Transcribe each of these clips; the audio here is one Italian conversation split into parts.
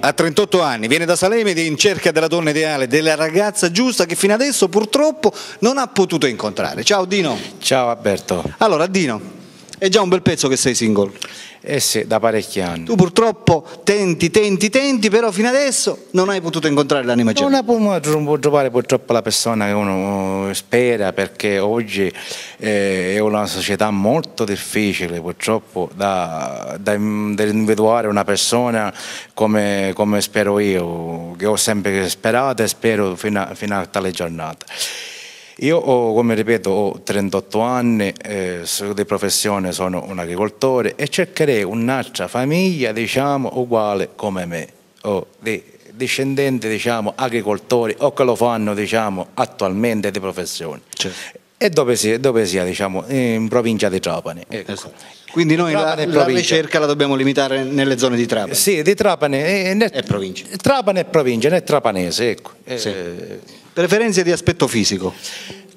ha 38 anni, viene da Salemme ed è in cerca della donna ideale, della ragazza giusta che fino adesso purtroppo non ha potuto incontrare. Ciao Dino. Ciao Alberto. Allora Dino, è già un bel pezzo che sei single. Eh sì, da parecchi anni. Tu purtroppo tenti, però fino adesso non hai potuto incontrare l'anima gemella. Non può trovare purtroppo la persona che uno spera, perché oggi è una società molto difficile purtroppo da individuare una persona come spero io, che ho sempre sperato e spero fino a tale giornata. Io come ripeto, ho 38 anni, di professione sono un agricoltore e cercherei un'altra famiglia, diciamo, uguale come me, o di discendenti, diciamo, agricoltori o che lo fanno, diciamo, attualmente di professione. Certo. E dove sia, diciamo, in provincia di Trapani. Ecco. Esatto. Quindi noi la ricerca la dobbiamo limitare nelle zone di Trapani. Sì, di Trapani e provincia. Trapani e provincia, nel trapanese, ecco. Sì. Preferenze di aspetto fisico?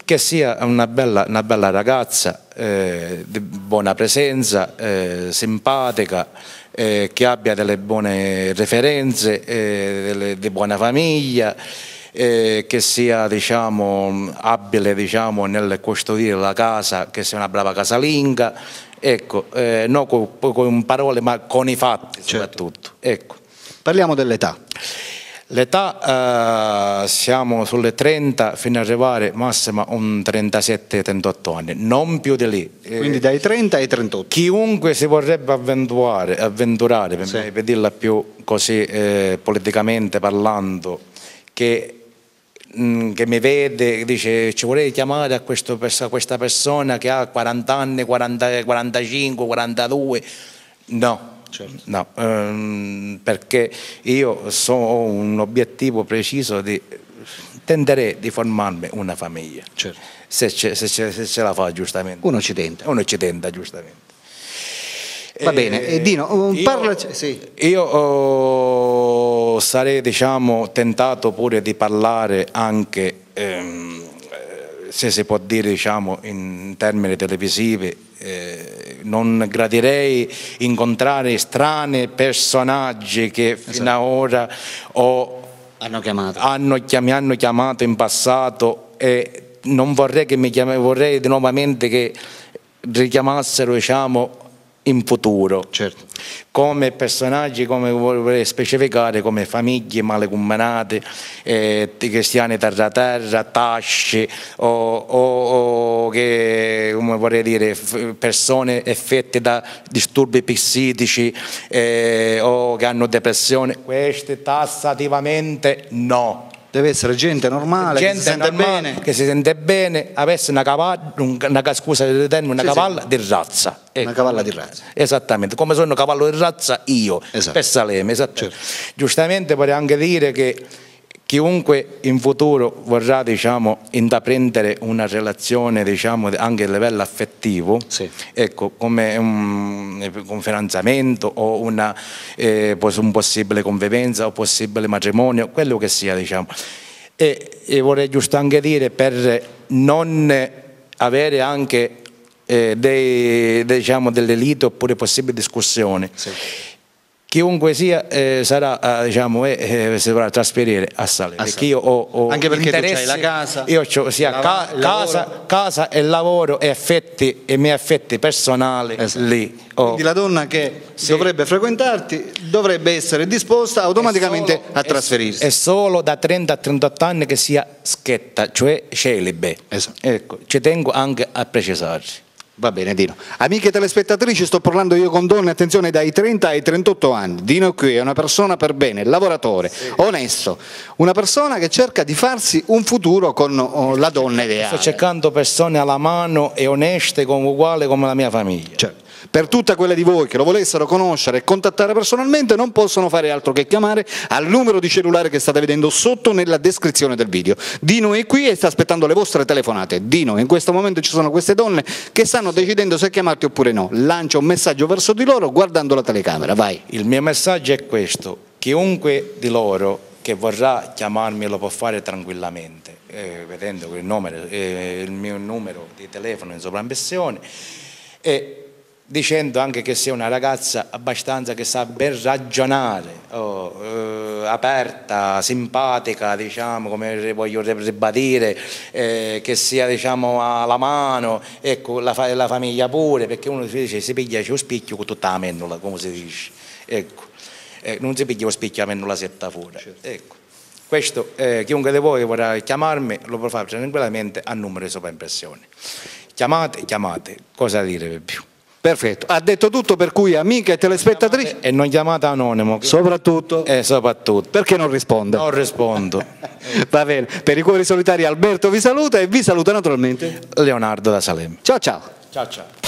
Che sia una bella ragazza, di buona presenza, simpatica, che abbia delle buone referenze, di buona famiglia, che sia, diciamo, abile, diciamo, nel custodire la casa, che sia una brava casalinga, ecco, non con parole ma con i fatti, soprattutto. Ecco. Parliamo dell'età. L'età siamo sulle 30 fino ad arrivare massimo a un 37-38 anni, non più di lì. Quindi dai 30 ai 38. Chiunque si vorrebbe avventurare per dirla più così, politicamente parlando, che mi vede, dice ci vorrei chiamare a questa persona che ha 40 anni, 40, 45, 42, no. Certo. No, perché io ho un obiettivo preciso tenderei di formarmi una famiglia. Certo. Se ce la fa, giustamente. Uno ci tenta. Uno ci tenta, giustamente. Va bene, Dino, parlaci. Sì. Io sarei, diciamo, tentato pure di parlare anche, se si può dire, diciamo, in termini televisivi. Non gradirei incontrare strani personaggi che fino ad ora mi hanno chiamato in passato, e non vorrei che vorrei nuovamente che richiamassero, diciamo, in futuro. Certo. Come personaggi, come vorrei specificare, come famiglie malecomunate, cristiani terra, tasci, o che, come vorrei dire, persone affette da disturbi psichici, o che hanno depressione. Queste tassativamente no. Deve essere gente normale, gente che si sente bene. Che si sente bene, avesse una cavalla di razza. Ecco. Una cavalla di razza. Esattamente, come sono cavallo di razza io, esatto. Per Salemme. Certo. Giustamente vorrei anche dire che chiunque in futuro vorrà, diciamo, intraprendere una relazione, diciamo, anche a livello affettivo, sì. Ecco, come un fidanzamento o un possibile convivenza o possibile matrimonio, quello che sia, diciamo. E vorrei giusto anche dire, per non avere anche diciamo, delle liti oppure possibili discussioni, sì. Chiunque sia diciamo, si dovrà trasferire a Salemme, perché io ho anche perché tu hai la casa, io ho sia casa e lavoro e miei affetti personali, esatto. Lì. Quindi la donna che dovrebbe frequentarti dovrebbe essere disposta automaticamente a trasferirsi. È solo da 30 a 38 anni che sia schietta, cioè celibe. Esatto. Ecco, ci tengo anche a precisarci. Va bene Dino. Amiche telespettatrici, sto parlando io con donne, attenzione, dai 30 ai 38 anni. Dino qui è una persona per bene, lavoratore, sì. Onesto, una persona che cerca di farsi un futuro con la donna ideale. Sto cercando persone alla mano e oneste, uguali come la mia famiglia. Certo. Per tutte quelle di voi che lo volessero conoscere e contattare personalmente, non possono fare altro che chiamare al numero di cellulare che state vedendo sotto nella descrizione del video. Dino è qui e sta aspettando le vostre telefonate. Dino, in questo momento ci sono queste donne che stanno decidendo se chiamarti oppure no. Lancia un messaggio verso di loro guardando la telecamera, vai. Il mio messaggio è questo: chiunque di loro che vorrà chiamarmi lo può fare tranquillamente, vedendo il mio numero di telefono in sovraimpressione, e dicendo anche che sei una ragazza abbastanza che sa ben ragionare, aperta, simpatica, diciamo, come voglio ribadire, che sia, diciamo, alla mano, ecco, la famiglia pure, perché uno si dice si piglia lo spicchio con tutta la mennola, come si dice, ecco, non si piglia lo spicchio la mennola setta fuori, ecco. Questo, chiunque di voi vorrà chiamarmi lo può fare tranquillamente a numero di sovraimpressione. Chiamate, cosa dire per più? Perfetto, ha detto tutto, per cui amiche e telespettatrici... E non chiamate anonimo. Soprattutto... soprattutto. Perché non risponde? Non rispondo. Va bene, per i cuori solitari Alberto vi saluta e vi saluta naturalmente Leonardo da Salemme. Ciao ciao. Ciao ciao.